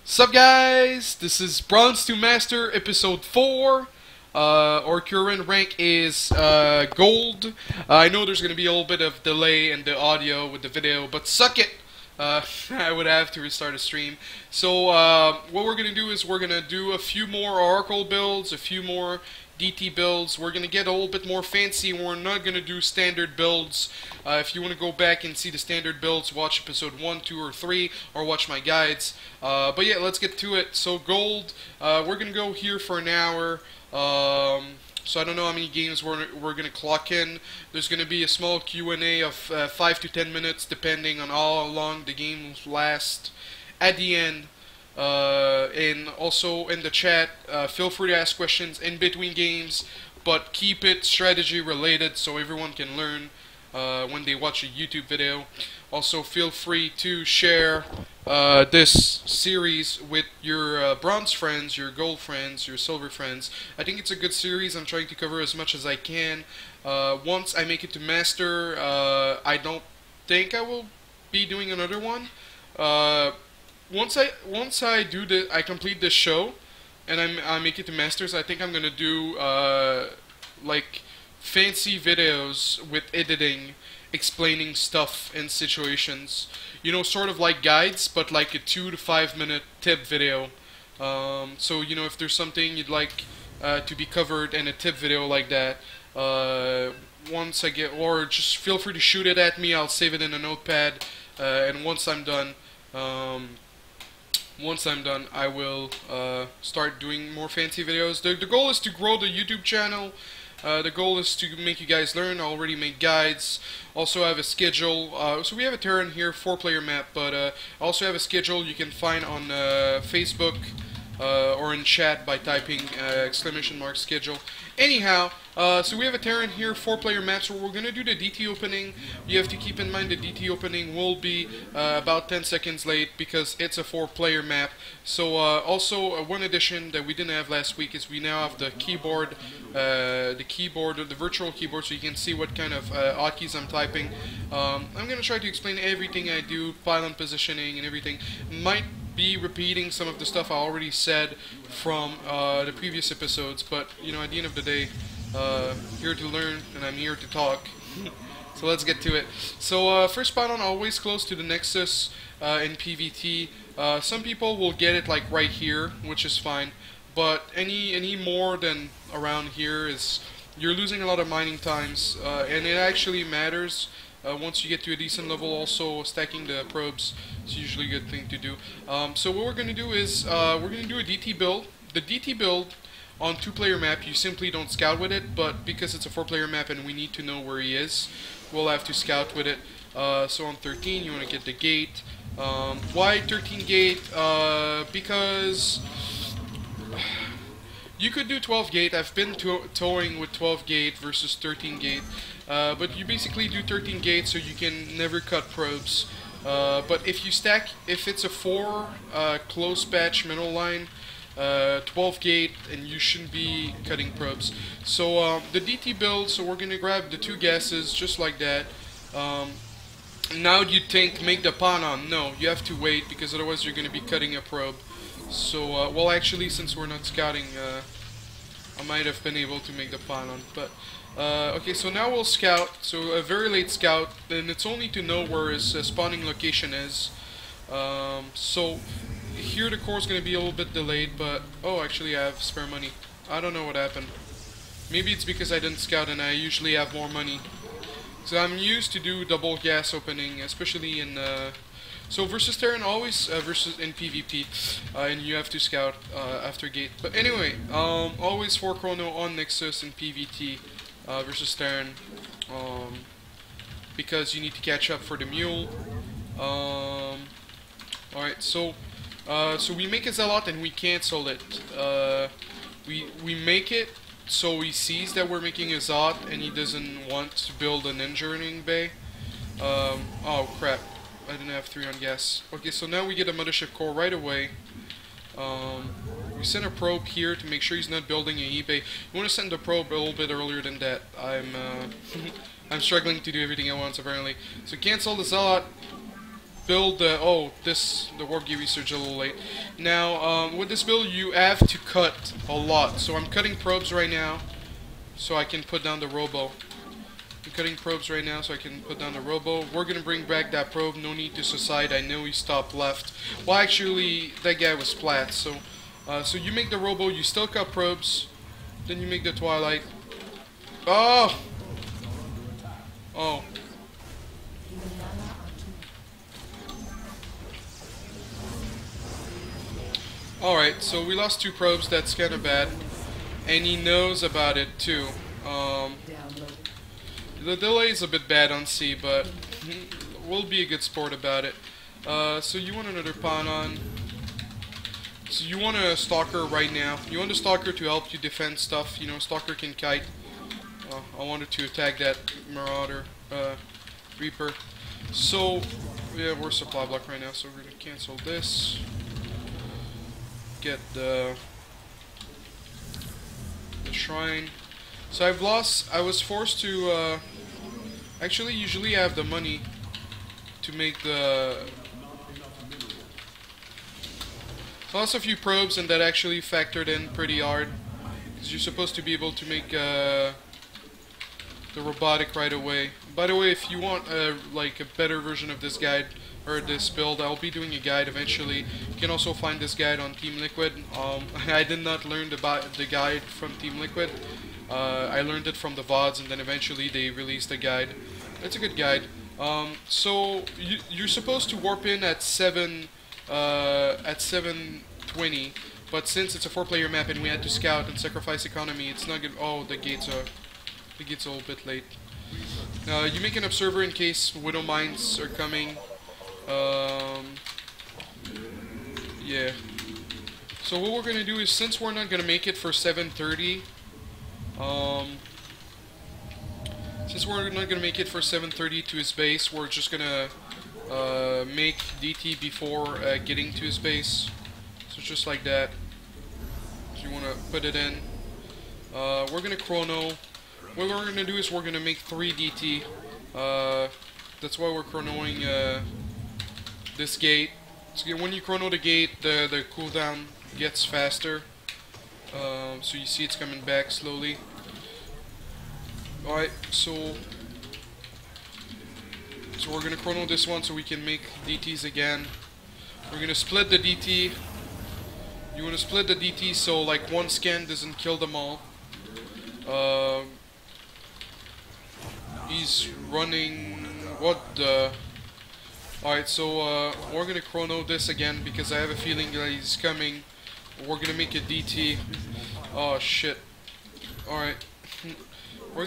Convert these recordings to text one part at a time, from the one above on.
Sup guys, this is Bronze to Master episode 4. Our current rank is Gold. I know there's going to be a little bit of delay in the audio with the video, but suck it! I would have to restart the stream. So what we're going to do is we're going to do a few more Oracle builds, a few more DT builds. We're going to get a little bit more fancy. We're not going to do standard builds. If you want to go back and see the standard builds, watch episode 1, 2, or 3, or watch my guides. But yeah, let's get to it. So Gold, we're going to go here for an hour. So I don't know how many games we're going to clock in. There's going to be a small Q&A of 5 to 10 minutes depending on how long the game will last at the end. And also in the chat, feel free to ask questions in between games, but keep it strategy related so everyone can learn when they watch a YouTube video. Also feel free to share this series with your bronze friends, your gold friends, your silver friends. I think it's a good series. I'm trying to cover as much as I can. Once I make it to master, I don't think I will be doing another one. Once I complete this show, and I make it to masters, I think I'm gonna do like fancy videos with editing, explaining stuff and situations. You know, sort of like guides, but like a 2 to 5 minute tip video. So you know, if there's something you'd like to be covered in a tip video like that, once I get, or just feel free to shoot it at me. I'll save it in a notepad, and once I'm done, I will start doing more fancy videos. The goal is to grow the YouTube channel. The goal is to make you guys learn. I already made guides. Also have a schedule. So we have a turn here, 4-player map, but I also have a schedule you can find on Facebook or in chat by typing !schedule. Anyhow, so we have a Terran here, 4-player map, so we're going to do the DT opening. You have to keep in mind the DT opening will be about 10 seconds late because it's a 4-player map. So also one addition that we didn't have last week is we now have the keyboard, the virtual keyboard, so you can see what kind of hotkeys I'm typing. I'm going to try to explain everything I do, pylon positioning and everything. Might be repeating some of the stuff I already said from the previous episodes, but you know, at the end of the day, here to learn and I'm here to talk. So let's get to it. So first pylon always close to the nexus in PvT. Some people will get it like right here, which is fine, but any more than around here is you're losing a lot of mining times, and it actually matters. Once you get to a decent level, also stacking the probes is usually a good thing to do. So what we're going to do is we're going to do a DT build. The DT build on 2-player map, you simply don't scout with it, but because it's a 4-player map and we need to know where he is, we'll have to scout with it. So on 13, you want to get the gate. Why 13 gate? Because you could do 12 gate. I've been towing with 12 gate versus 13 gate. But you basically do 13 gate so you can never cut probes. But if you stack, if it's a 4 close patch middle line, 12 gate, and you shouldn't be cutting probes. So the DT build, so we're going to grab the 2 gases just like that. Now you'd think make the pylon. No, you have to wait because otherwise you're going to be cutting a probe. So, well actually since we're not scouting, I might have been able to make the pylon, but okay, so now we'll scout. So a very late scout, and it's only to know where his spawning location is. So here the core is going to be a little bit delayed, but oh, actually I have spare money. I don't know what happened. Maybe it's because I didn't scout and I usually have more money. So I'm used to do double gas opening, especially in so versus Terran, always versus in PvP, and you have to scout after gate. But anyway, always 4 chrono on Nexus in PvT versus Terran, because you need to catch up for the mule. Alright, so we make a zealot and we cancel it. We make it so he sees that we're making a zealot and he doesn't want to build an engineering bay. Oh crap. I didn't have 3 on gas. Okay, so now we get a mothership core right away. We send a probe here to make sure he's not building an eBay. You want to send the probe a little bit earlier than that. I'm struggling to do everything at once apparently. So cancel the zealot. build the warp gear research a little late. Now with this build you have to cut a lot. So I'm cutting probes right now so I can put down the robo. I'm cutting probes right now so I can put down the robo. We're gonna bring back that probe. No need to suicide. I know he stopped left. Well, actually that guy was Plat. So so you make the robo. You still cut probes. Then you make the twilight. Oh. Oh. Alright, so we lost 2 probes, that's kinda bad. And he knows about it too. The delay is a bit bad on C, but we'll be a good sport about it. So you want another pawn on. So you want a stalker right now. You want a stalker to help you defend stuff. You know, stalker can kite. I wanted to attack that marauder, reaper. So, yeah, we're supply block right now, so we're gonna cancel this. Get the shrine. So I was forced to, actually usually I have the money to make the... I lost a few probes and that actually factored in pretty hard. Because you're supposed to be able to make the robotic right away. By the way, if you want like a better version of this guide or this build, I'll be doing a guide eventually. You can also find this guide on Team Liquid. I did not learn the guide from Team Liquid. I learned it from the VODs, and then eventually they released a guide. It's a good guide. So you're supposed to warp in at 7:20, but since it's a 4-player map and we had to scout and sacrifice economy, it's not good. Oh, the gates are a little bit late. You make an observer in case Widow Mines are coming. Yeah. So what we're gonna do is, since we're not gonna make it for 7:30, to his base, we're just gonna make DT before getting to his base. So just like that. So you wanna put it in. We're gonna chrono. What we're gonna do is we're gonna make 3 DT. That's why we're chronoing this gate. So when you chrono the gate, the cooldown gets faster. So you see it's coming back slowly. Alright, so we're gonna chrono this one so we can make DTs again. We're gonna split the DT. You wanna split the DT so like one scan doesn't kill them all. He's running. What the? Alright, so we're gonna chrono this again because I have a feeling that he's coming. We're gonna make a DT. Oh shit. Alright. We're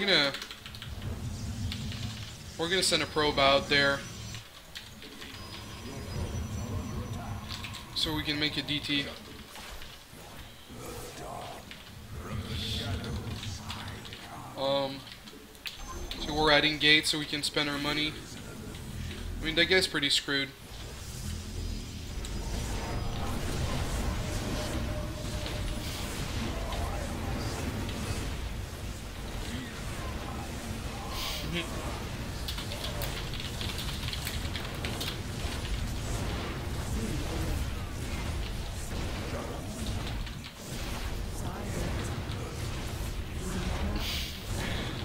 gonna send a probe out there so we can make a DT. So we're adding gates so we can spend our money. I mean, that guy's pretty screwed.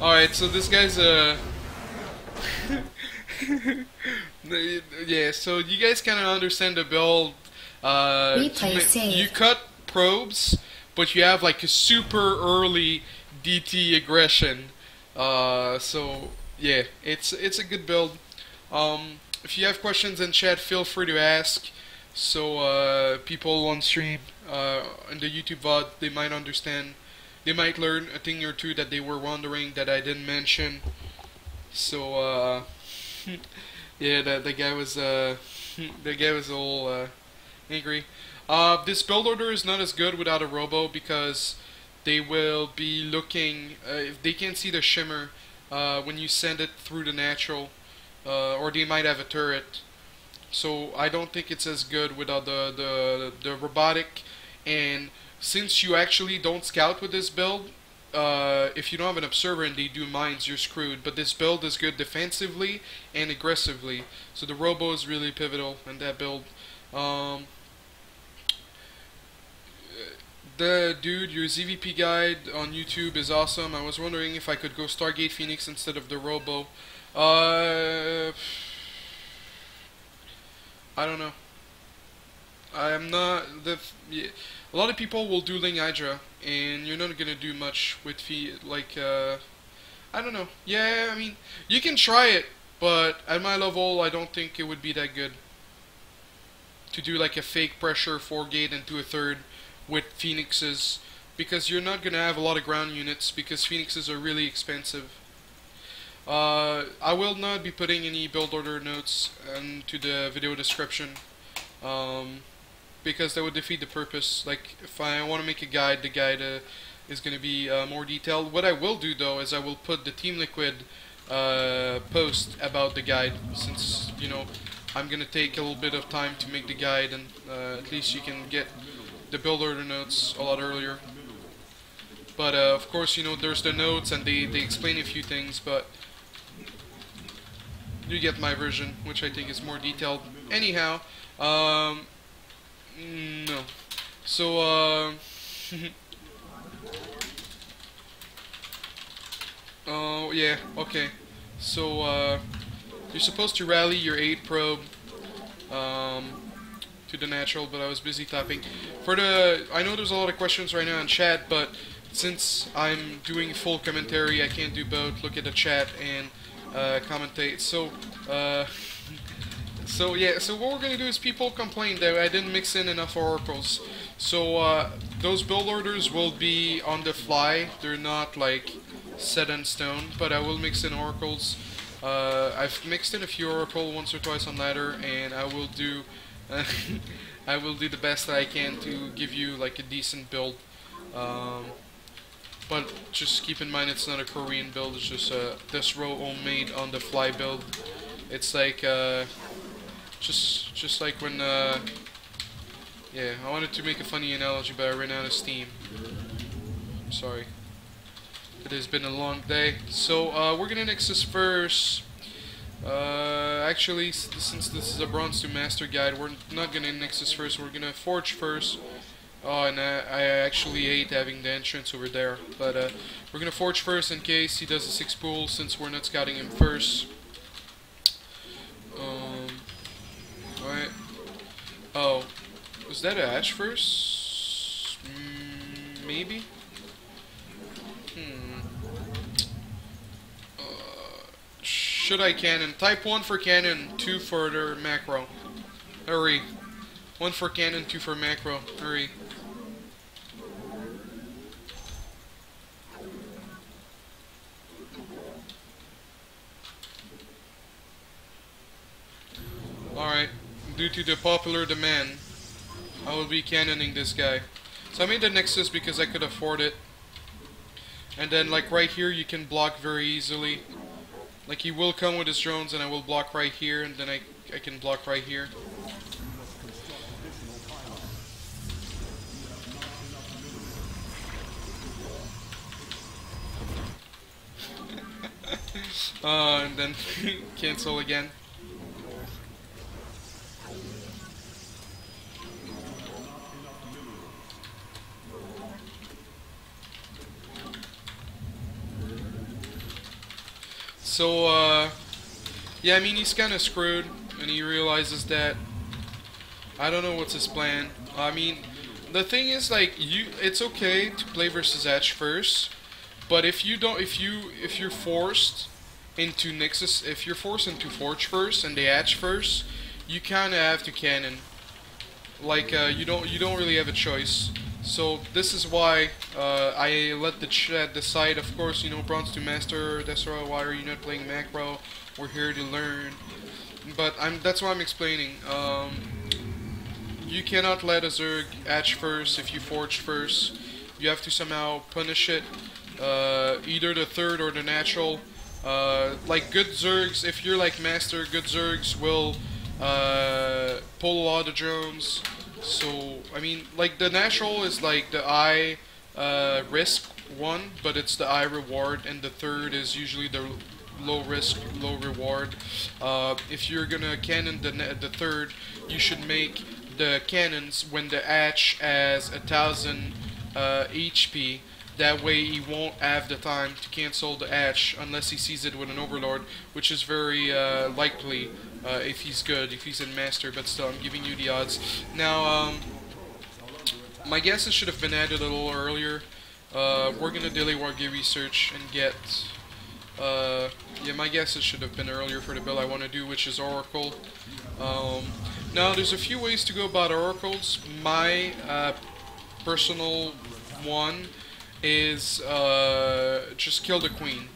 Alright, so this guy's yeah, so you guys kind of understand the build. You cut probes, but you have like a super early DT aggression. So yeah, it's a good build. If you have questions in chat, feel free to ask. So people on stream, in the YouTube VOD, they might understand. They might learn a thing or two that they were wondering that I didn't mention. So yeah, the guy was a little angry. This build order is not as good without a robo because they will be looking. If they can't see the shimmer when you send it through the natural, or they might have a turret. So I don't think it's as good without the robotic. And since you actually don't scout with this build, if you don't have an observer and they do mines, you're screwed. But this build is good defensively and aggressively. So the robo is really pivotal in that build. The dude, your ZVP guide on YouTube is awesome. I was wondering if I could go Stargate Phoenix instead of the robo. I don't know. I'm not a lot of people will do Ling Hydra, and you're not gonna do much with I don't know. Yeah, I mean, you can try it, but at my level, I don't think it would be that good to do like a fake pressure 4-gate into a third with Phoenixes, because you're not gonna have a lot of ground units because Phoenixes are really expensive. I will not be putting any build order notes into the video description, because that would defeat the purpose. Like, if I want to make a guide, the guide is going to be more detailed. What I will do though is I will put the Team Liquid post about the guide, since, you know, I'm going to take a little bit of time to make the guide, and at least you can get the build order notes a lot earlier. But of course, you know, there's the notes and they explain a few things, but you get my version, which I think is more detailed. Anyhow, no. So, oh, yeah, okay. So, you're supposed to rally your 8 probe, to the natural, but I was busy typing. I know there's a lot of questions right now in chat, but since I'm doing full commentary, I can't do both. Look at the chat and commentate. So, so what we're gonna do is, people complained that I didn't mix in enough oracles. So those build orders will be on the fly. They're not like set in stone, but I will mix in oracles. I've mixed in a few oracle once or twice on ladder, and I will do I will do the best that I can to give you like a decent build. But just keep in mind, it's not a Korean build, it's just a desro homemade on the fly build. It's like just like when yeah, I wanted to make a funny analogy, but I ran out of steam. I'm sorry. It has been a long day. So we're gonna Nexus first. Actually, since this is a Bronze to Master guide, we're not gonna Nexus first, we're gonna Forge first. Oh, and I actually hate having the entrance over there, but we're gonna Forge first in case he does a 6 pool, since we're not scouting him first. Alright. Oh, was that a hatch first? Maybe? Should I cannon? Type 1 for cannon, 2 for the macro. Hurry. 1 for cannon, 2 for macro. Hurry. Alright. Due to the popular demand, I will be cannoning this guy. So I made the Nexus because I could afford it. And then like right here you can block very easily. Like, he will come with his drones and I will block right here, and then I can block right here. And then cancel again. So, yeah, I mean, he's kind of screwed, and he realizes that. I don't know what's his plan. I mean, the thing is, like, it's okay to play versus Edge first, but if you're forced into Nexus, if you're forced into Forge first and the Edge first, you kind of have to cannon. Like, you don't really have a choice. So this is why I let the chat decide. Of course, you know, Bronze to Master, Desro, why are you not playing macro? We're here to learn. But that's why I'm explaining. You cannot let a Zerg hatch first if you Forge first. You have to somehow punish it. Either the third or the natural. Like good Zergs, if you're like Master, good Zergs will pull a lot of drones. So, I mean, like, the natural is like the high risk one, but it's the high reward, and the third is usually the low risk, low reward. If you're gonna cannon the third, you should make the cannons when the hatch has 1,000 HP. That way he won't have the time to cancel the hatch unless he sees it with an overlord, which is very likely if he's good, if he's in master, but still I'm giving you the odds. Now my guesses should have been added a little earlier. We're gonna delay Wargate research and get yeah, my guesses should have been earlier for the build I want to do, which is Oracle. Now there's a few ways to go about Oracles. My personal one is just kill the queen.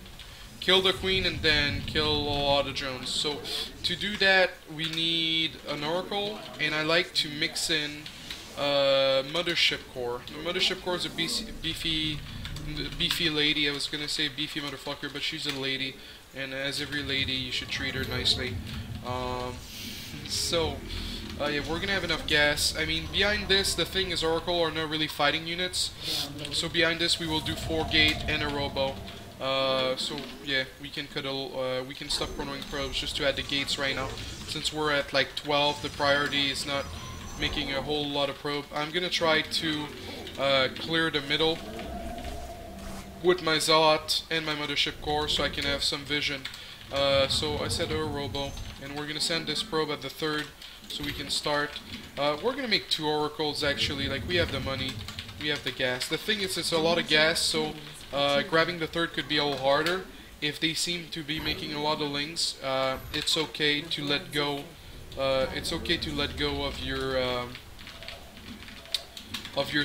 Kill the queen and then kill a lot of drones. So to do that we need an Oracle, and I like to mix in Mothership Core. The Mothership Core is a beefy lady. I was gonna say beefy motherfucker, but she's a lady, and as every lady you should treat her nicely. Yeah, we're gonna have enough gas. I mean, behind this, the thing is Oracle are not really fighting units. So behind this, we will do 4 gate and a robo. So yeah, we can we can stop cornering probes just to add the gates right now. Since we're at like 12, the priority is not making a whole lot of probe. I'm gonna try to clear the middle with my Zealot and my Mothership Core so I can have some vision. So I said a robo, and we're gonna send this probe at the third so we can start. We're gonna make 2 oracles actually. Like, we have the money, we have the gas. The thing is, it's a lot of gas, so grabbing the third could be a little harder. If they seem to be making a lot of lings, it's okay to let go. It's okay to let go of your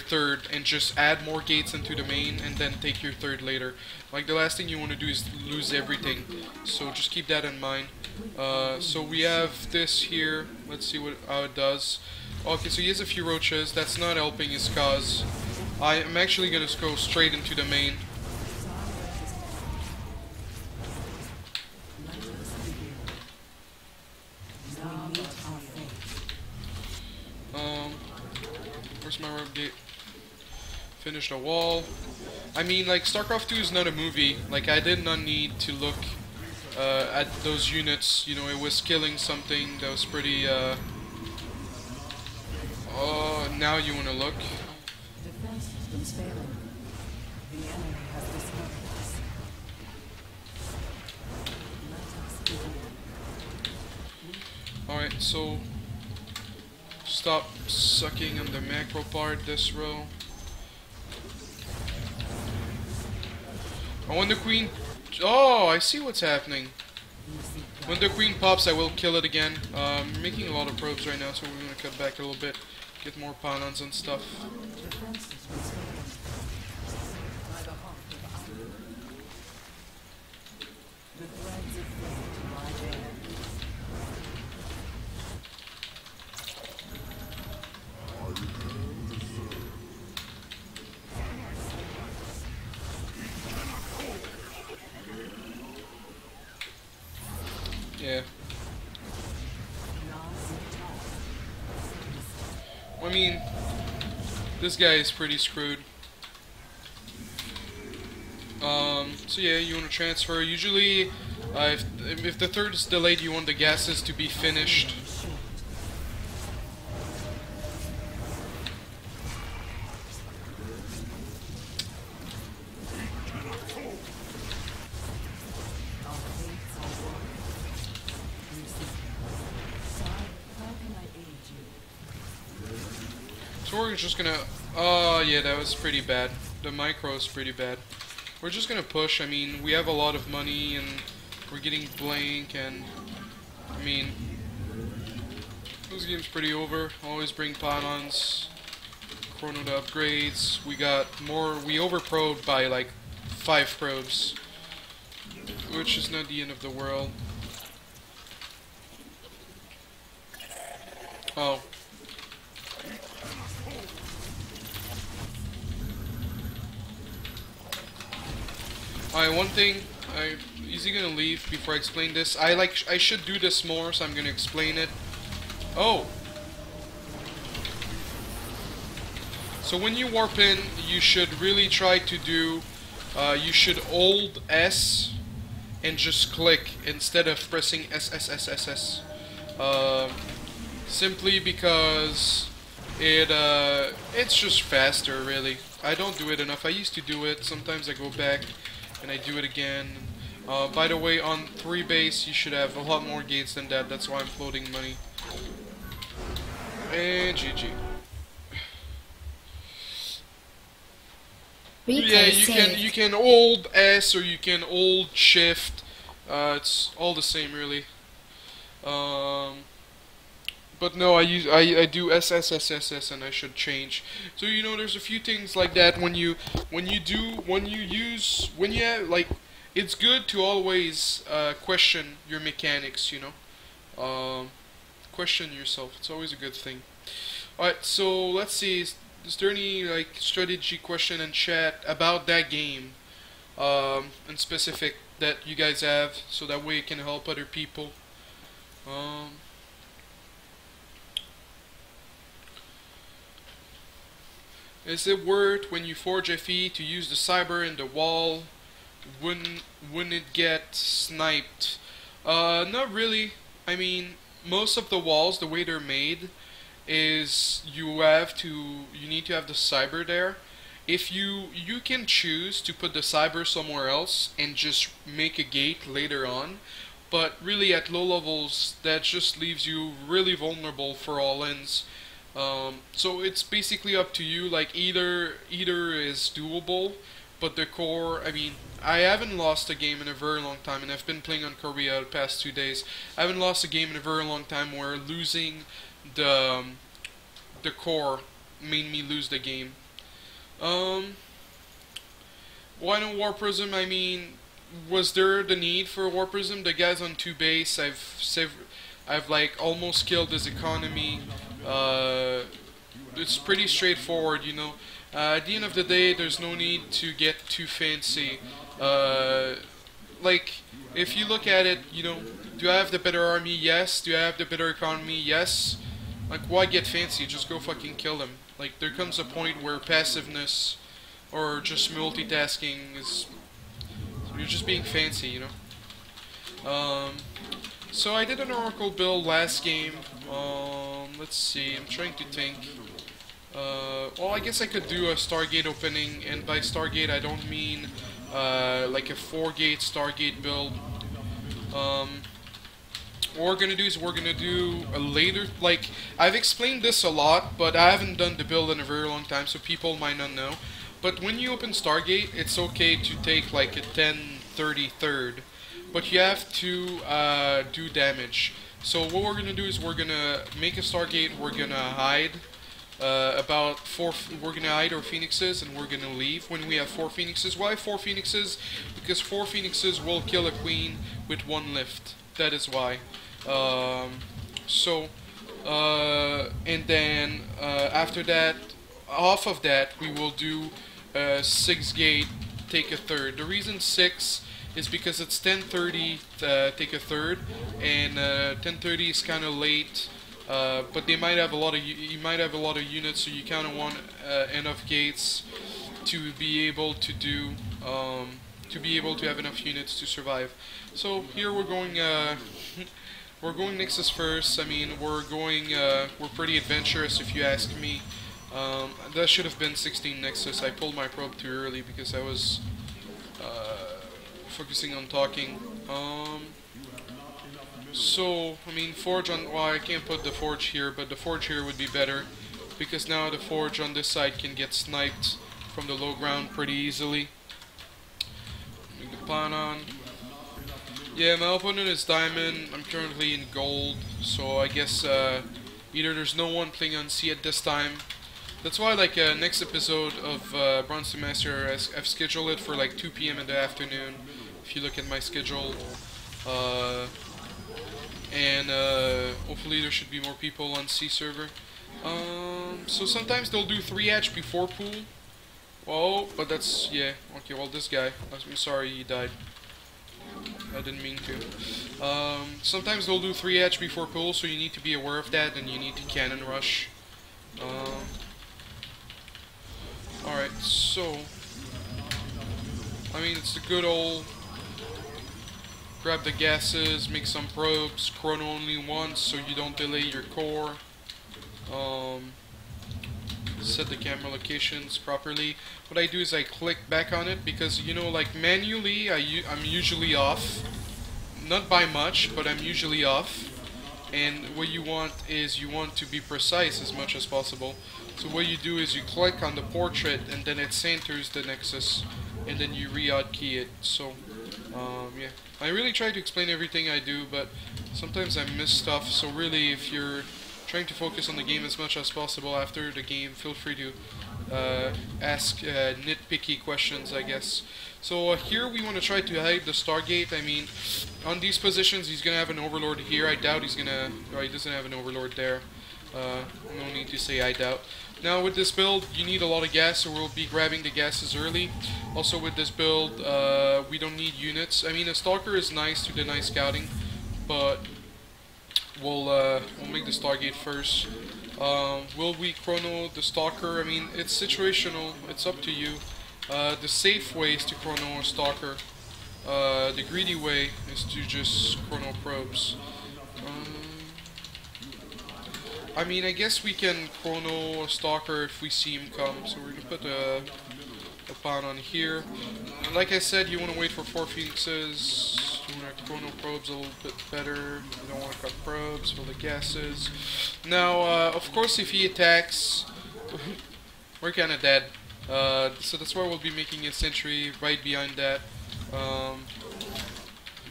third and just add more gates into the main and then take your third later. Like, the last thing you want to do is lose everything, so just keep that in mind. So we have this here. Let's see how it does. Okay, so he has a few roaches. That's not helping his cause. I am actually going to go straight into the main. Where's my rope gate? Finish the wall. I mean, like, StarCraft 2 is not a movie. Like, I did not need to look at those units. You know, it was killing something that was pretty, oh, now you want to look. Defense systems failing. The enemy has discovered us. Let us begin. Alright, so stop sucking on the macro part this row. Oh, when the queen... Oh, I see what's happening. When the queen pops, I will kill it again. Making a lot of probes right now, so we're going to cut back a little bit. Get more panons and stuff. Defense systems failing. By the heart of iron. The threads of fate lie bare. Yeah. I mean, this guy is pretty screwed. So yeah, you want to transfer. Usually, if the third is delayed, you want the gases to be finished. So we're just gonna... Oh yeah, that was pretty bad. The micro is pretty bad. We're just gonna push. I mean, we have a lot of money and we're getting blank, and I mean, this game's pretty over. Always bring panons, chrono to upgrades. We got more. We overprobed by like 5 probes, which is not the end of the world. Oh. Alright, one thing, is he gonna leave before I explain this? I should do this more, so I'm gonna explain it. Oh! So when you warp in, you should really try to do you should hold S and just click instead of pressing S. Simply because it's just faster, really. I don't do it enough. I used to do it. Sometimes I go back and I do it again. By the way, on 3 base, you should have a lot more gates than that. That's why I'm floating money. And GG. Yeah, you can hold S or you can hold Shift. It's all the same, really. But no, I do S, and I should change. So you know, there's a few things like that when you have, like, it's good to always question your mechanics. You know, question yourself. It's always a good thing. All right, so let's see. Is there any like strategy question in chat about that game, in specific that you guys have, so that way it can help other people? Is it worth when you forge FE to use the cyber in the wall? Wouldn't it get sniped? Not really. I mean, most of the walls, the way they're made, is you need to have the cyber there. If you can choose to put the cyber somewhere else and just make a gate later on, but really at low levels that just leaves you really vulnerable for all-ins. So it's basically up to you. Like either is doable, but the core, I mean, I haven't lost a game in a very long time, and I've been playing on Korea the past 2 days. I haven't lost a game in a very long time where losing the core made me lose the game. Why no War Prism? I mean, was there the need for a War Prism? The guys on 2 base, I've like almost killed his economy. It's pretty straightforward, you know. At the end of the day, there's no need to get too fancy. Like, if you look at it, you know, do I have the better army? Yes. Do I have the better economy? Yes. Like, why get fancy? Just go fucking kill them. Like, there comes a point where passiveness or just multitasking is... You're just being fancy, you know. So I did an Oracle build last game. Let's see, I'm trying to think. Well, I guess I could do a Stargate opening, and by Stargate I don't mean like a 4-gate Stargate build. What we're gonna do is we're gonna do a later, like, I've explained this a lot, but I haven't done the build in a very long time, so people might not know. But when you open Stargate, it's okay to take like a 10-30 third, but you have to do damage. So what we're gonna do is we're gonna make a Stargate. We're gonna hide we're gonna hide our phoenixes, and we're gonna leave when we have 4 phoenixes. Why 4 phoenixes? Because 4 phoenixes will kill a queen with 1 lift. That is why. And then after that, off of that, we will do 6 gate, take a third. The reason 6 is because it's 10:30 take a third, and 10:30 is kind of late. But they might have a lot of you might have a lot of units, so you kind of want enough gates to be able to do to have enough units to survive. So here we're going we're going Nexus first. I mean, we're pretty adventurous if you ask me. That should have been 16 Nexus. I pulled my probe too early because I was focusing on talking. So, I mean, forge on... Well, I can't put the forge here, but the forge here would be better, because now the forge on this side can get sniped from the low ground pretty easily. Make the plan on. Yeah, my opponent is diamond. I'm currently in gold, so I guess either there's no one playing on C at this time. That's why, like, next episode of Bronze to Master, I've scheduled it for like 2 PM in the afternoon, if you look at my schedule. And hopefully there should be more people on C server. So sometimes they'll do 3 hatch before pool. Oh, but that's, yeah, okay, well this guy, I'm sorry he died. I didn't mean to. Sometimes they'll do 3 hatch before pool, so you need to be aware of that, and you need to cannon rush. Alright, so I mean, it's the good old grab the gases, make some probes, chrono only once so you don't delay your core. Set the camera locations properly. What I do is I click back on it because, you know, like manually I'm usually off. Not by much, but I'm usually off. And what you want is you want to be precise as much as possible. So what you do is you click on the portrait and then it centers the nexus and then you re-hotkey it. So yeah, I really try to explain everything I do, but sometimes I miss stuff. So really, if you're trying to focus on the game as much as possible after the game, feel free to ask nitpicky questions, I guess. So here we want to try to hide the Stargate. I mean, on these positions he's gonna have an overlord here. I doubt he's gonna, or he doesn't have an overlord there. No need to say I doubt. Now with this build you need a lot of gas, so we'll be grabbing the gases early. Also with this build we don't need units. I mean, a stalker is nice to deny scouting, but we'll make the Stargate first. Will we chrono the stalker? I mean, it's situational, it's up to you. The safe way is to chrono a stalker. The greedy way is to just chrono probes. I mean, I guess we can chrono a stalker if we see him come. So we're gonna put a pawn on here. Like I said, you want to wait for 4 phoenixes. You want to chrono probes a little bit better. You don't want to cut probes for the gases. Now, of course, if he attacks, we're kind of dead. So that's why we'll be making a sentry right behind that.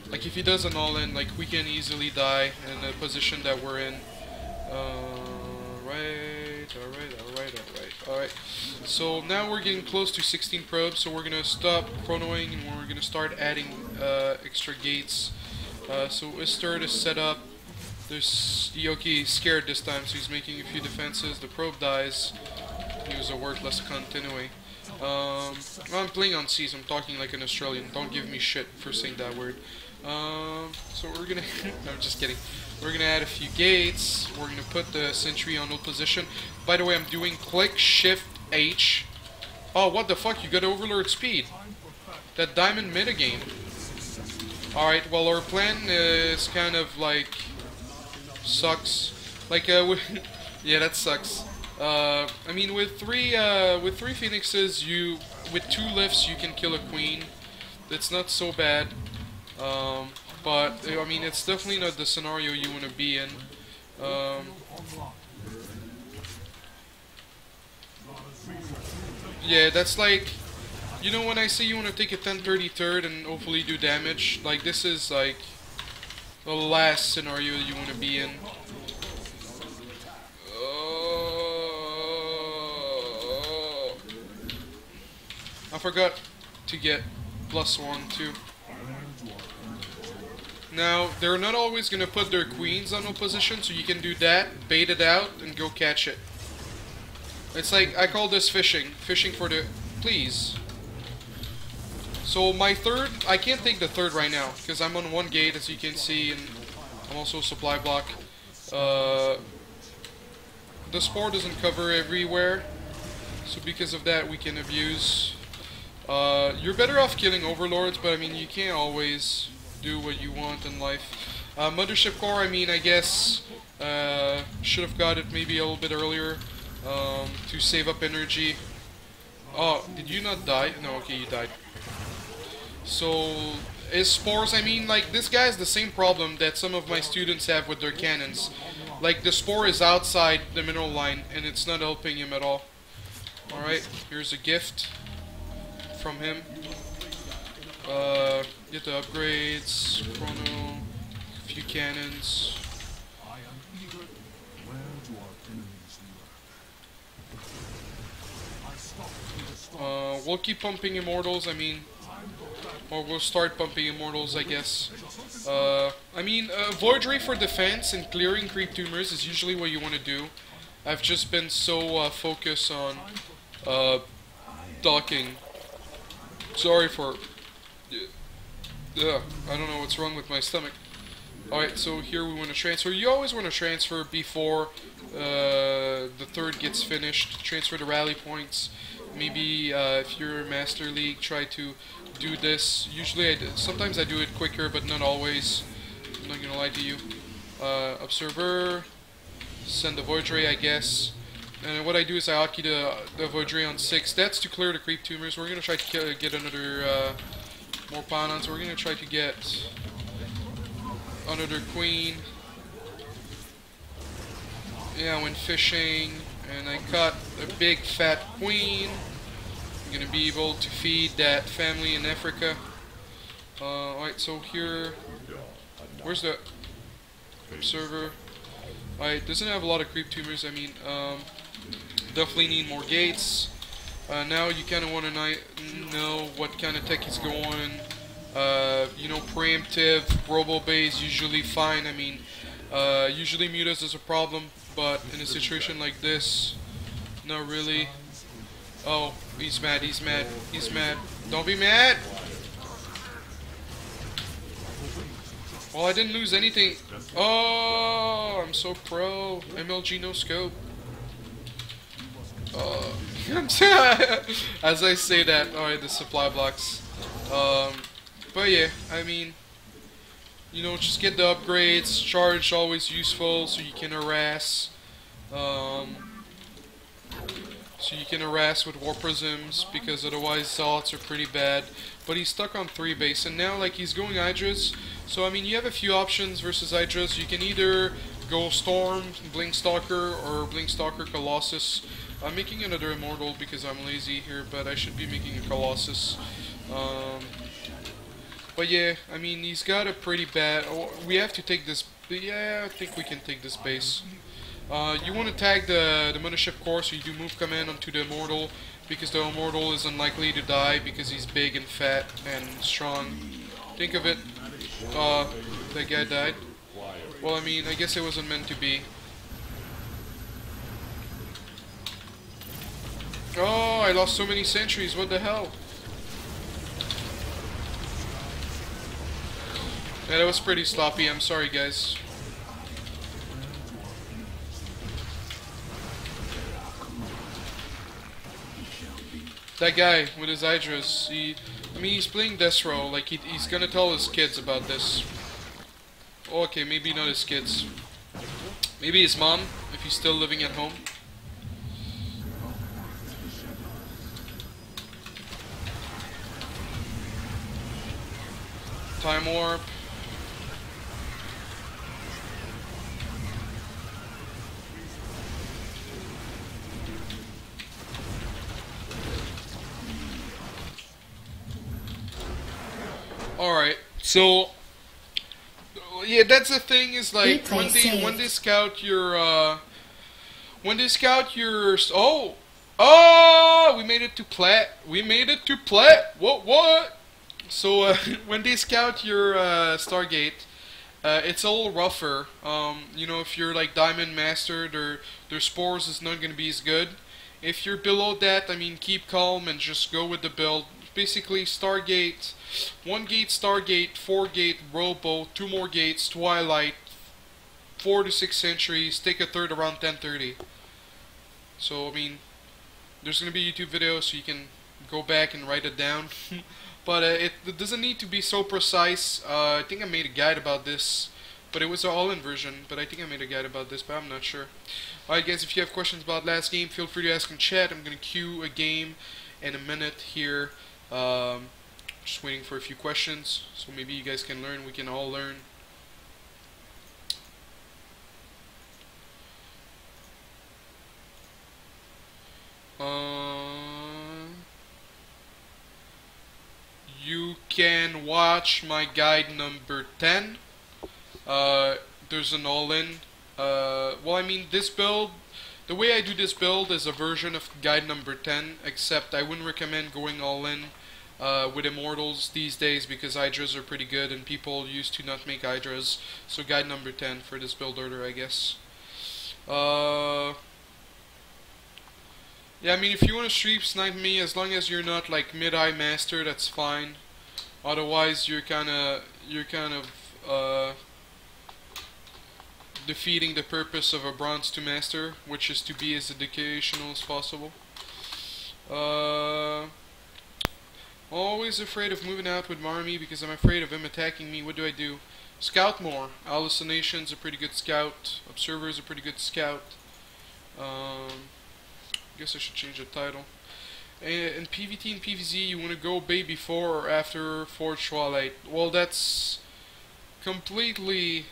Like if he does an all-in, like we can easily die in the position that we're in. Alright. So now we're getting close to 16 probes, so we're gonna stop chronoing and we're gonna start adding extra gates. So Istard is set up. There's Yoki scared this time, so he's making a few defenses. The probe dies. He was a worthless cunt anyway. I'm playing on C's, I'm talking like an Australian. Don't give me shit for saying that word. So we're gonna no, I'm just kidding. We're gonna add a few gates. We're gonna put the sentry on hold position. By the way, I'm doing click shift H. Oh, what the fuck? You got overlord speed. That diamond metagame. Alright, well our plan is kind of like sucks. Like yeah, that sucks. I mean, with three phoenixes, with 2 lifts you can kill a queen. It's not so bad. But I mean, it's definitely not the scenario you want to be in. Yeah, that's like, you know, when I say you want to take a 10-30 and hopefully do damage, like this is like the last scenario you want to be in. I forgot to get +1 too. Now, they're not always going to put their queens on no position, so you can do that, bait it out, and go catch it. It's like, I call this fishing. Fishing for the... Please. So my third, I can't take the third right now, because I'm on 1 gate, as you can see, and I'm also supply block. The spore doesn't cover everywhere, so because of that we can abuse. You're better off killing overlords, but I mean, you can't always do what you want in life. Mothership core, I mean, I guess should have got it maybe a little bit earlier to save up energy. Oh, did you not die? No, okay, you died. So, his spores, I mean, like, this guy has the same problem that some of my students have with their cannons. Like, the spore is outside the mineral line, and it's not helping him at all. Alright, here's a gift from him. Get the upgrades, chrono, a few cannons. We'll keep pumping immortals, I mean, or we'll start pumping immortals, I guess. I mean, Void Ray for defense and clearing creep tumors is usually what you want to do. I've just been so focused on docking. Sorry for... I don't know what's wrong with my stomach. Alright, so here we want to transfer. You always want to transfer before the third gets finished. Transfer the rally points. Maybe if you're Master League, try to do this. Usually, sometimes I do it quicker, but not always. I'm not gonna lie to you. Observer, send the Void Ray, I guess. And what I do is I hotkey the Void Ray on 6. That's to clear the creep tumors. We're gonna try to get another more Pandans. We're gonna try to get another queen. Yeah, I went fishing and I caught a big fat queen. I'm gonna be able to feed that family in Africa. Alright, so here, where's the observer? Alright, doesn't have a lot of creep tumors. I mean, definitely need more gates. Now you kind of want to know what kind of tech is going. You know, preemptive, robo base usually fine. I mean, usually mutas is a problem, but in a situation like this, not really. Oh, he's mad, he's mad, he's mad. Don't be mad! Well, I didn't lose anything. Oh, I'm so pro. MLG no scope. As I say that, alright, the supply blocks. But yeah, I mean, you know, just get the upgrades. Charge always useful, so you can harass. So you can harass with War Prisms, because otherwise Zealots are pretty bad. But he's stuck on 3 base, and now like he's going Hydras. So I mean, you have a few options versus Hydras. You can either go Storm, Blink Stalker, or Blink Stalker Colossus. I'm making another Immortal because I'm lazy here, but I should be making a Colossus. But yeah, I mean, he's got a pretty bad... Oh, we have to take this... Yeah, I think we can take this base. You want to tag the Mothership Core, so you do move command onto the Immortal, because the Immortal is unlikely to die because he's big and fat and strong. Think of it. That guy died. Well, I mean, I guess it wasn't meant to be. Oh, I lost so many sentries, what the hell? Yeah, that was pretty sloppy, I'm sorry guys. That guy with his Hydras, I mean, he's playing Desro, like he's gonna tell his kids about this. Okay, maybe not his kids. Maybe his mom, if he's still living at home. Time warp. Alright, so yeah, that's the thing is like when they scout your we made it to Plat. We made it to Plat. What? So when they scout your Stargate, it's a little rougher. You know, if you're like Diamond Master, their spores is not gonna be as good. If you're below that, I mean, keep calm and just go with the build. Basically, Stargate, 1 gate Stargate, 4 gate Robo, 2 more gates Twilight, 4 to 6 sentries, take a third around 10:30. So I mean, there's gonna be a YouTube video, so you can go back and write it down. But it doesn't need to be so precise. I think I made a guide about this, but it was an all-in version. But I think I made a guide about this, but I'm not sure. Alright guys, if you have questions about last game, feel free to ask in chat. I'm gonna queue a game in a minute here. Just waiting for a few questions, so maybe you guys can learn, we can all learn. You can watch my guide number 10. There's an all-in. Well, I mean, this build, the way I do this build is a version of guide number 10, except I wouldn't recommend going all-in with Immortals these days because Hydras are pretty good and people used to not make Hydras. So guide number 10 for this build order, I guess. Yeah, I mean, if you want to stream snipe me, as long as you're not like mid-high master, that's fine. Otherwise, you're kind of defeating the purpose of a bronze to master, which is to be as educational as possible. I'm always afraid of moving out with my army because I'm afraid of him attacking me. What do? Scout more. Hallucination's a pretty good scout. Observer's a pretty good scout. I guess I should change the title. In PvT and PvZ, you want to go bay before or after Forge Twilight. Well, that's completely...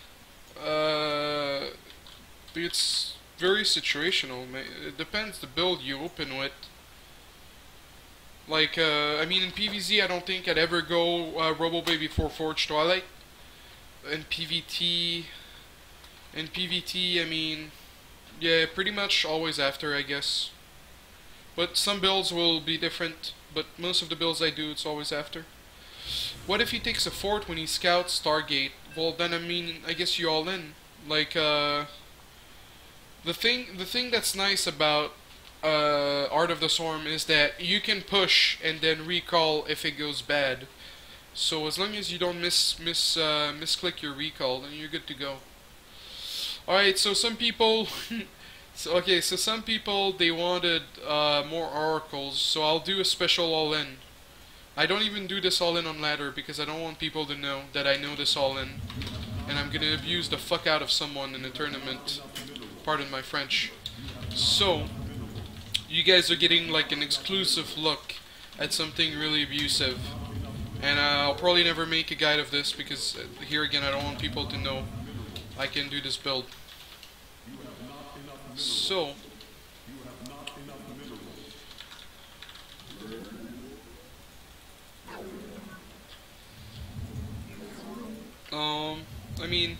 it's very situational. It depends the build you open with. Like, I mean, in PvZ, I don't think I'd ever go Robo Bay before Forge Twilight. In PvT, I mean, yeah, pretty much always after, I guess. But some builds will be different, but most of the builds I do, it's always after. What if he takes a fort when he scouts Stargate? Well, then, I mean, I guess you all in. Like, the thing that's nice about Art of the Storm is that you can push and then recall if it goes bad. So as long as you don't misclick your recall, then you're good to go. Alright, so some people... so some people, they wanted more oracles, so I'll do a special all-in. I don't even do this all-in on ladder because I don't want people to know that I know this all-in. And I'm gonna abuse the fuck out of someone in a tournament. Pardon my French. So, you guys are getting like an exclusive look at something really abusive. And I'll probably never make a guide of this because here again I don't want people to know I can do this build. So, I mean,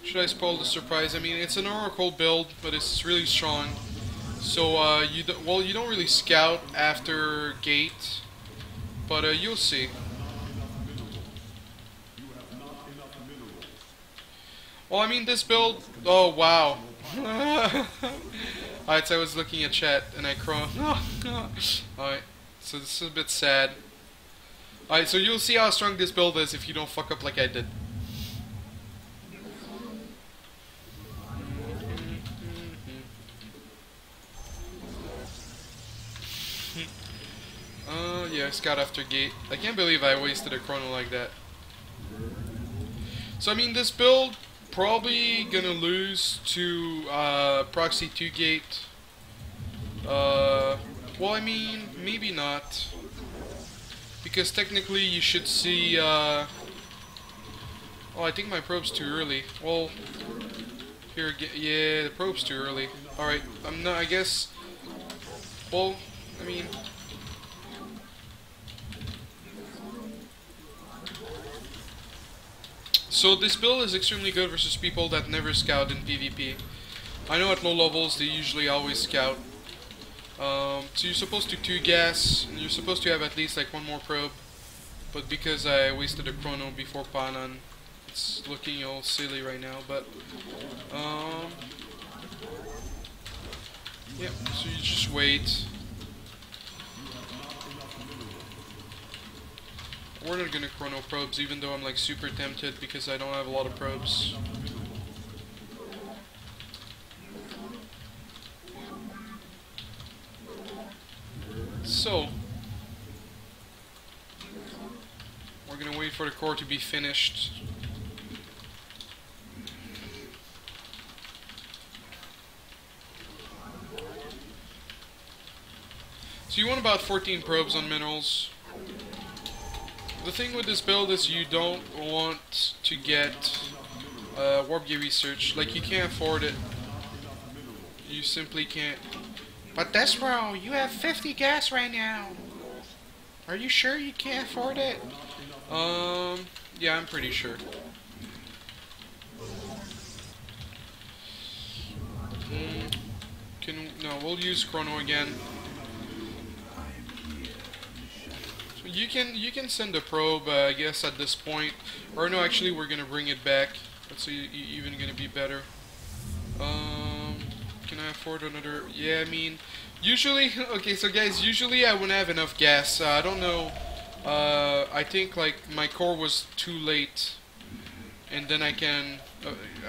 should I spoil the surprise? I mean, it's an Oracle build, but it's really strong. So, you don't really scout after gate, but you'll see. Well, I mean, this build... Oh, wow. Alright, so I was looking at chat, and I Alright, so this is a bit sad. Alright, so you'll see how strong this build is if you don't fuck up like I did. Yeah, scout after gate. I can't believe I wasted a chrono like that. So I mean, this build probably gonna lose to proxy 2 gate. Well, I mean, maybe not, because technically you should see. Oh, I think my probe's too early. Well, here, yeah, the probe's too early. All right, I'm not. I guess. Well, I mean. So this build is extremely good versus people that never scout in PvP. I know at low levels they usually always scout. So you're supposed to 2 gas, and you're supposed to have at least like 1 more probe. But because I wasted a chrono before Panan, it's looking all silly right now. But yeah, so you just wait. We're not gonna chrono probes, even though I'm like super tempted because I don't have a lot of probes. So, we're gonna wait for the core to be finished. So you want about 14 probes on minerals. The thing with this build is you don't want to get warp gear research. Like, you can't afford it. You simply can't. But Desro, you have 50 gas right now. Are you sure you can't afford it? Yeah, I'm pretty sure. No, we'll use chrono again. You can send a probe, I guess, at this point. Or no, actually, we're gonna bring it back. That's even gonna be better. Can I afford another? Yeah, I mean, usually, okay, so guys, usually I wouldn't have enough gas. I don't know. I think like my core was too late, and then I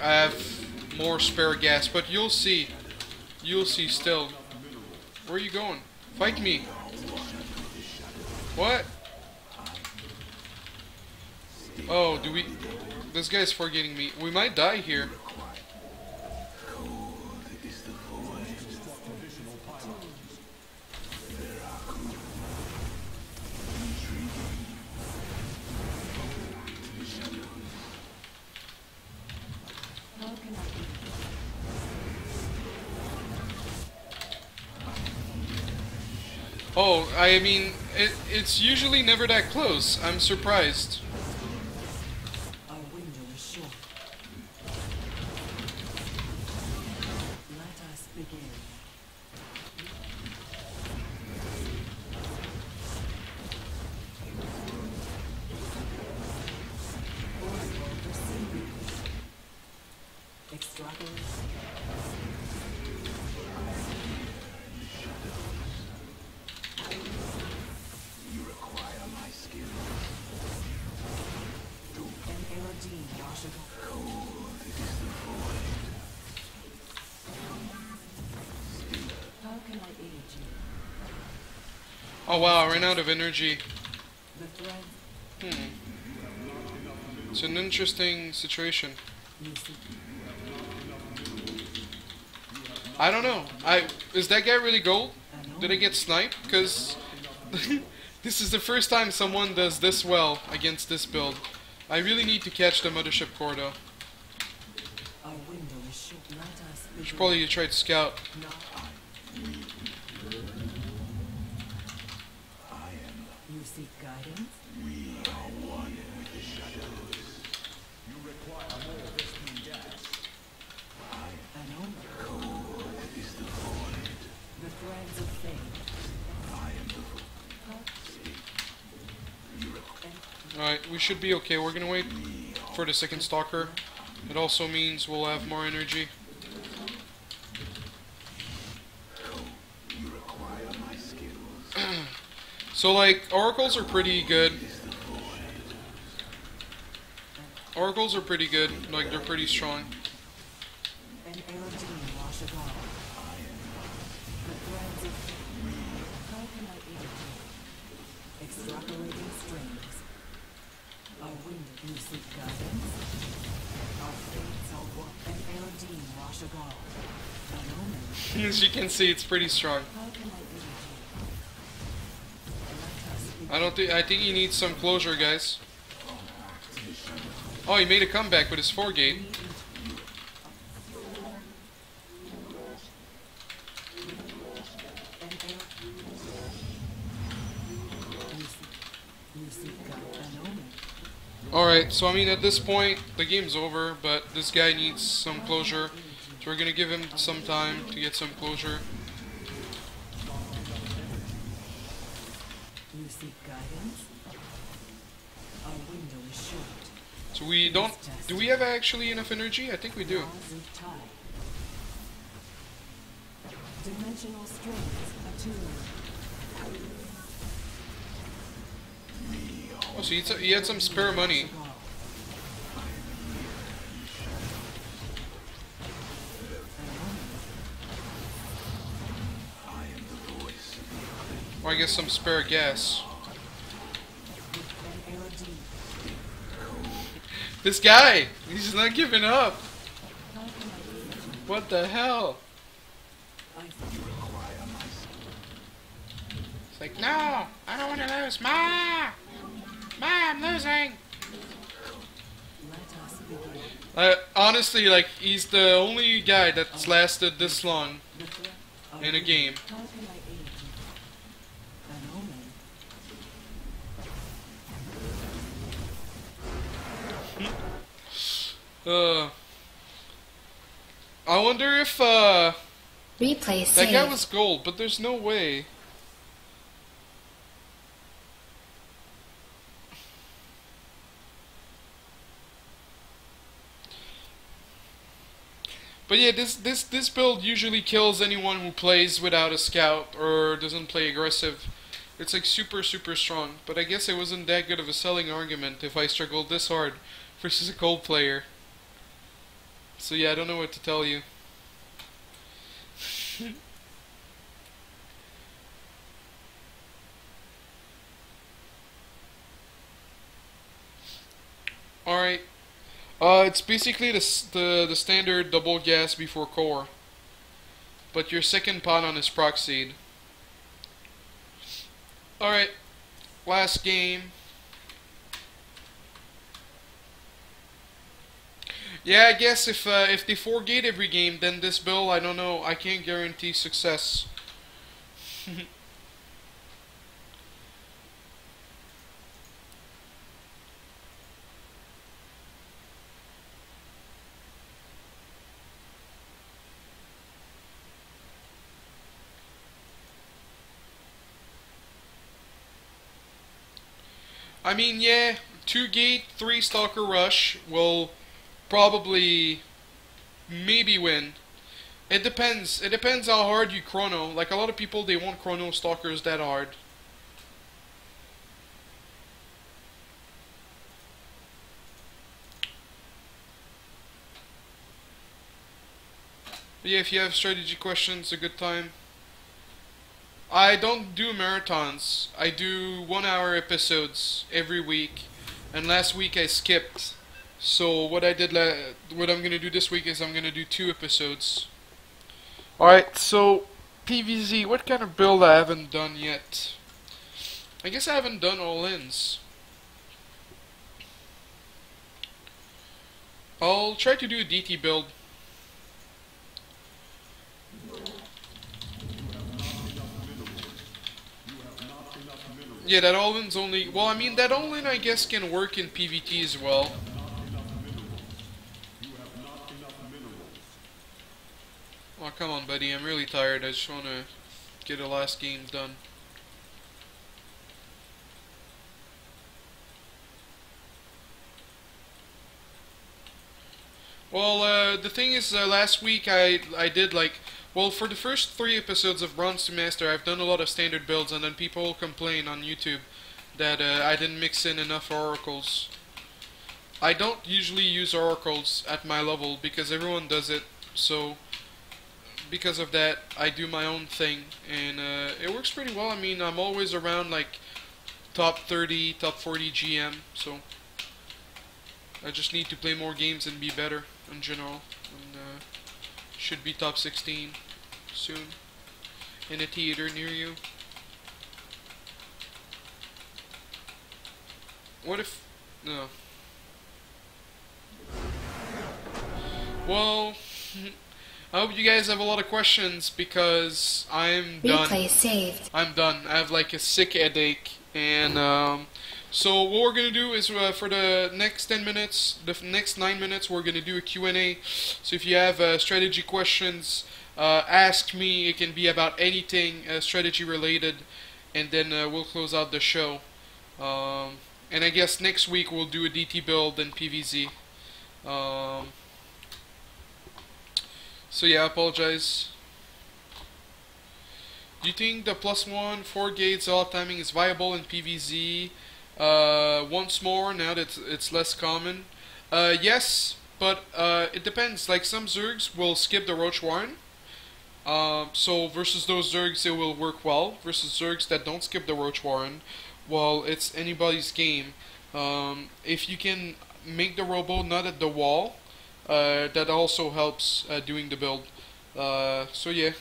have more spare gas. But you'll see. You'll see. Still, where are you going? Fight me. What? Oh, do we... This guy's forgetting me. We might die here. Oh, I mean, it's usually never that close. I'm surprised. Our window is short. Let us begin. Oracle receiving. Extrapolate. How can I aid you? Oh wow, I ran out of energy. The thread It's an interesting situation. you see. I don't know. Is that guy really gold? Did I get sniped? Because this is the first time someone does this well against this build. I really need to catch the mothership core though. Our window is short. Let us begin. Should probably try to scout. You seek guidance? An omen. The threads of fate. Alright, we should be okay. We're gonna wait for the second stalker. It also means we'll have more energy. So like, oracles are pretty good. Oracles are pretty good. Like, they're pretty strong. An Erodine wash of all. The threads of fate. How can I aid you? Extrapolating strings. Our window. You seek guidance? Our fates are one. An Erodine wash of all. An omen. As you can see, it's pretty strong. How can I aid you? I think he needs some closure, guys. Oh, he made a comeback with his 4-gate. Alright, so I mean at this point, the game's over, but this guy needs some closure. So we're gonna give him some time to get some closure. You seek guidance? Our window is short. So we don't... Do we have actually enough energy? I think we do. Laws of time. Dimensional strings attuned. Oh, so he had some spare money. Or I guess some spare gas. This guy! He's not giving up! What the hell? It's like, no! I don't want to lose! Ma! Ma, I'm losing! Honestly, like, he's the only guy that's lasted this long in a game. I wonder if, Replay that guy saved. was gold, but there's no way. But yeah, this build usually kills anyone who plays without a scout or doesn't play aggressive. It's like super strong. But I guess it wasn't that good of a selling argument if I struggled this hard versus a gold player. So yeah, I don't know what to tell you. It's basically the standard double gas before core, but your second pawn is proxied. All right, last game. Yeah, I guess if they 4-gate every game, then this build, I don't know, I can't guarantee success. I mean, yeah, 2-gate, 3 Stalker Rush will probably maybe win. It depends. It depends how hard you chrono. Like a lot of people, they won't chrono Stalkers that hard. But yeah, if you have strategy questions, a good time. I don't do marathons. I do 1-hour episodes every week, and last week I skipped. So what what I'm gonna do this week is I'm gonna do 2 episodes. All right. So PVZ, what kind of build I haven't done yet? I guess I haven't done all-ins. I'll try to do a DT build. Yeah, that all-in's only... Well, I mean, that all-in, I guess, can work in PvT as well. Oh, come on, buddy. I'm really tired. I just want to get the last game done. Well, the thing is, last week I did like... Well, for the first 3 episodes of Bronze to Master, I've done a lot of standard builds, and then people complain on YouTube that I didn't mix in enough oracles. I don't usually use oracles at my level because everyone does it, so because of that, I do my own thing, and it works pretty well. I mean, I'm always around like top 30, top 40 GM, so I just need to play more games and be better in general. And, should be top 16 soon in a theater near you. What if... No. Well, I hope you guys have a lot of questions because I'm done. Replay saved. I'm done. I have like a sick headache, and so what we're gonna do is for the next 10 minutes, the next 9 minutes, we're gonna do a Q&A. So if you have strategy questions, ask me. It can be about anything strategy related, and then we'll close out the show. And I guess next week we'll do a DT build and PVZ. So yeah, I apologize. Do you think the +1 4-gate all timing is viable in PVZ? Once more, now that it's less common. Yes, but it depends. Like some Zergs will skip the Roach Warren. So versus those Zergs, it will work well. Versus Zergs that don't skip the Roach Warren, well, it's anybody's game. If you can make the robo not at the wall, that also helps doing the build. So yeah.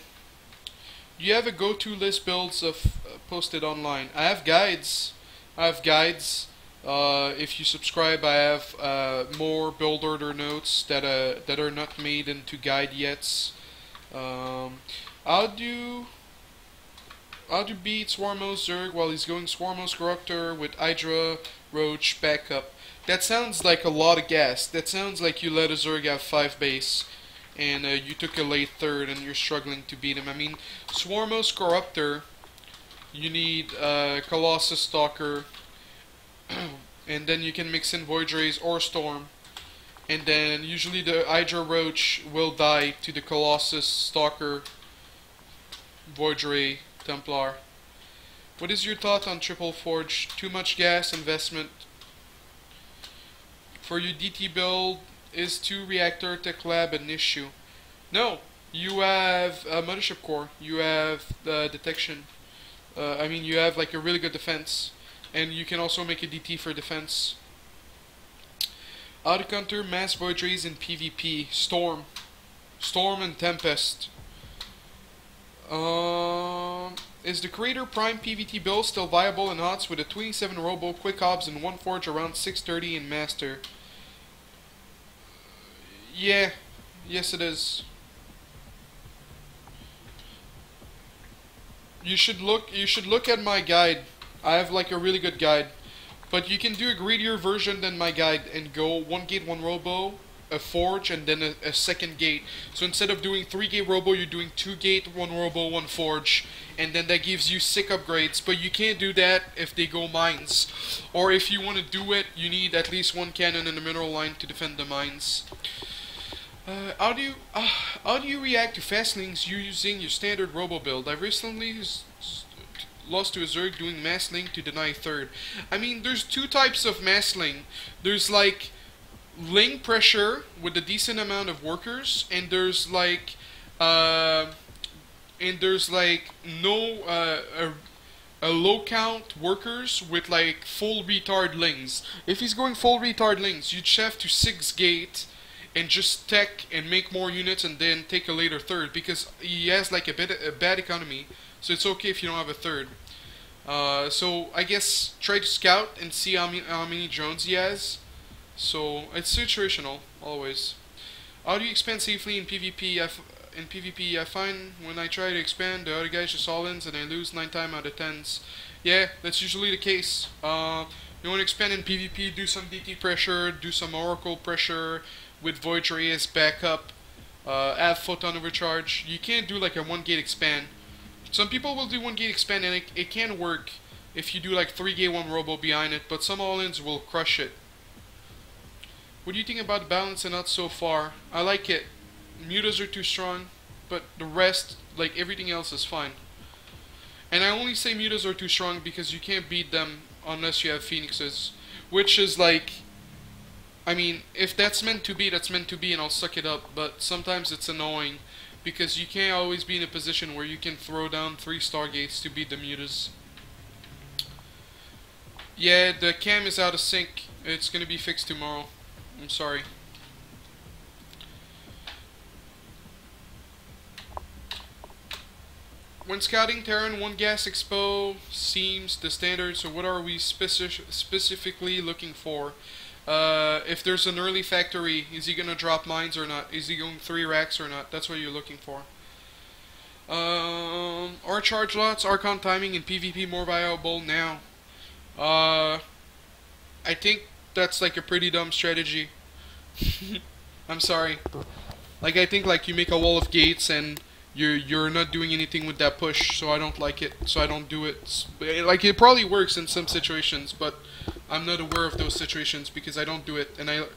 Do you have a go-to list builds of posted online? I have guides. If you subscribe, I have more build order notes that are not made into guide yet. How do beat Swarmos Zerg while he's going Swarmos Corruptor with Hydra Roach backup? That sounds like a lot of gas. That sounds like you let a Zerg have 5 base, and you took a late third and you're struggling to beat him. I mean, Swarmos Corruptor, you need Colossus Stalker, and then you can mix in Void Rays or Storm, and then usually the Hydra Roach will die to the Colossus Stalker, Void Ray, Templar. What is your thought on Triple Forge? Too much gas investment? For your DT build, is 2 reactor tech lab an issue? No, you have a mothership core. You have the detection. I mean, you have like a really good defense, and you can also make a DT for defense. How to counter mass voyageries in PvP. Storm. Storm and Tempest. Is the Creator Prime PvT build still viable in HOTS with a 27 Robo, Quick Ops, and 1 Forge around 630 in Master? Yeah. Yes, it is. You should look at my guide. I have like a really good guide. But you can do a greedier version than my guide and go 1 gate, 1 Robo, a Forge, and then a second gate. So instead of doing 3 gate Robo, you're doing 2 gate, 1 Robo, 1 Forge. And then that gives you sick upgrades. But you can't do that if they go mines. Or if you want to do it, you need at least 1 cannon in the mineral line to defend the mines. How do you react to fastlings using your standard Robo build? I recently lost to a Zerg doing mass link to deny third. I mean, there's 2 types of mass link. There's like link pressure with a decent amount of workers, and there's like no a low count workers with like full retard links. If he's going full retard links, you'd have to 6 gate and just tech and make more units and then take a later third, because he has like a bad economy, so it's okay if you don't have a third. So I guess try to scout and see how many drones he has. So it's situational always. How do you expand safely in PvP? I find when I try to expand, the other guys just all-ins and I lose 9 times out of 10s. Yeah, that's usually the case. You want to expand in PvP, do some DT pressure, do some Oracle pressure with Voyager as backup, have Photon overcharge. You can't do like a 1 gate expand. Some people will do 1 gate expand and it can work if you do like 3 gate 1 Robo behind it, but some all-ins will crush it. What do you think about the balance and not so far? I like it. Mutas are too strong, but the rest, like everything else, is fine. And I only say mutas are too strong because you can't beat them unless you have phoenixes, which is like, I mean, if that's meant to be, that's meant to be, and I'll suck it up. But sometimes it's annoying because you can't always be in a position where you can throw down 3 Stargates to beat the mutas. Yeah, the cam is out of sync. It's gonna be fixed tomorrow. I'm sorry. When scouting Terran, 1 gas expo seems the standard, so what are we specifically looking for? If there's an early factory, is he gonna drop mines or not? Is he going 3 racks or not? That's what you're looking for. Are charge lots, Archon timing, and PvP more viable now? I think that's like a pretty dumb strategy. I'm sorry. Like, I think like you make a wall of gates and you're not doing anything with that push, so I don't like it, so I don't do it. Like, it probably works in some situations, but I'm not aware of those situations because I don't do it, and I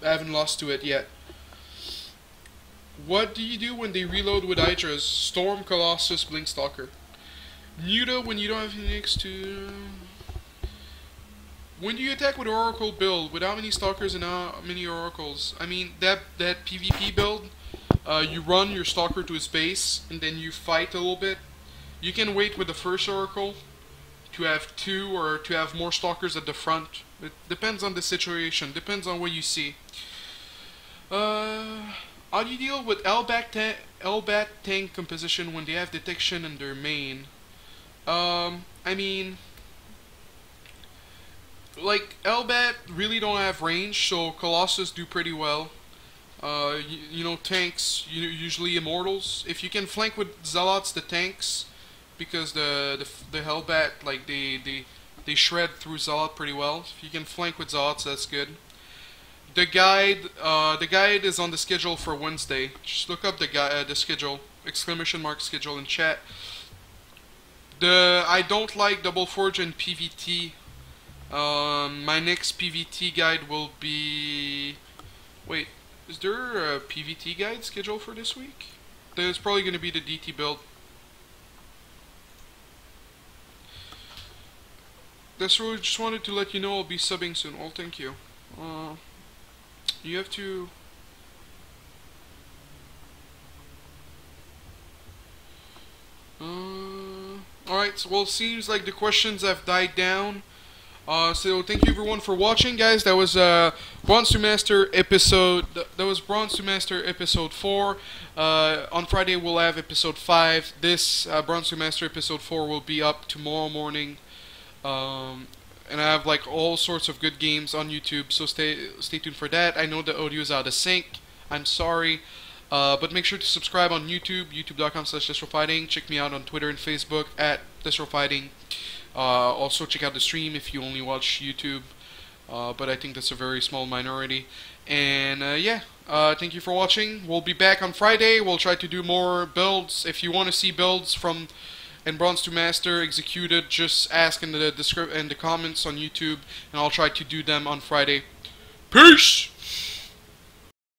haven't lost to it yet. What do you do when they reload with Hydras? Storm, Colossus, Blinkstalker. Muta when you don't have Phoenix to... When do you attack with Oracle build? With how many Stalkers and how many Oracles? I mean, that PvP build, you run your Stalker to his base, and then you fight a little bit. You can wait with the first Oracle to have 2 or to have more Stalkers at the front. It depends on the situation, depends on what you see. How do you deal with LBAT tank composition when they have detection in their main? I mean, like, LBAT really don't have range, so Colossus do pretty well. You know, tanks, usually Immortals. If you can flank with Zealots, the tanks, because the Hellbat, like, they shred through Zealot pretty well. If you can flank with Zealots, that's good. The guide is on the schedule for Wednesday. Just look up the schedule, ! schedule in chat. I don't like Double Forge and PvT. My next PvT guide will be... Wait, is there a PvT guide scheduled for this week? Then it's probably going to be the DT build. Desro, just wanted to let you know I'll be subbing soon. Oh, thank you. You have to... Alright, well, seems like the questions have died down. So thank you everyone for watching, guys. That was Bronze to Master episode. That was Bronze to Master episode 4. On Friday we'll have episode 5. This Bronze to Master episode 4 will be up tomorrow morning. And I have like all sorts of good games on YouTube, so stay tuned for that. I know the audio is out of sync. I'm sorry. But make sure to subscribe on YouTube, youtube.com/desrowfighting. Check me out on Twitter and Facebook at desrowfighting. Also check out the stream if you only watch YouTube, but I think that's a very small minority. And yeah, thank you for watching. We'll be back on Friday. We'll try to do more builds. If you want to see builds from Bronze to Master executed, just ask in the comments on YouTube, and I'll try to do them on Friday. Peace!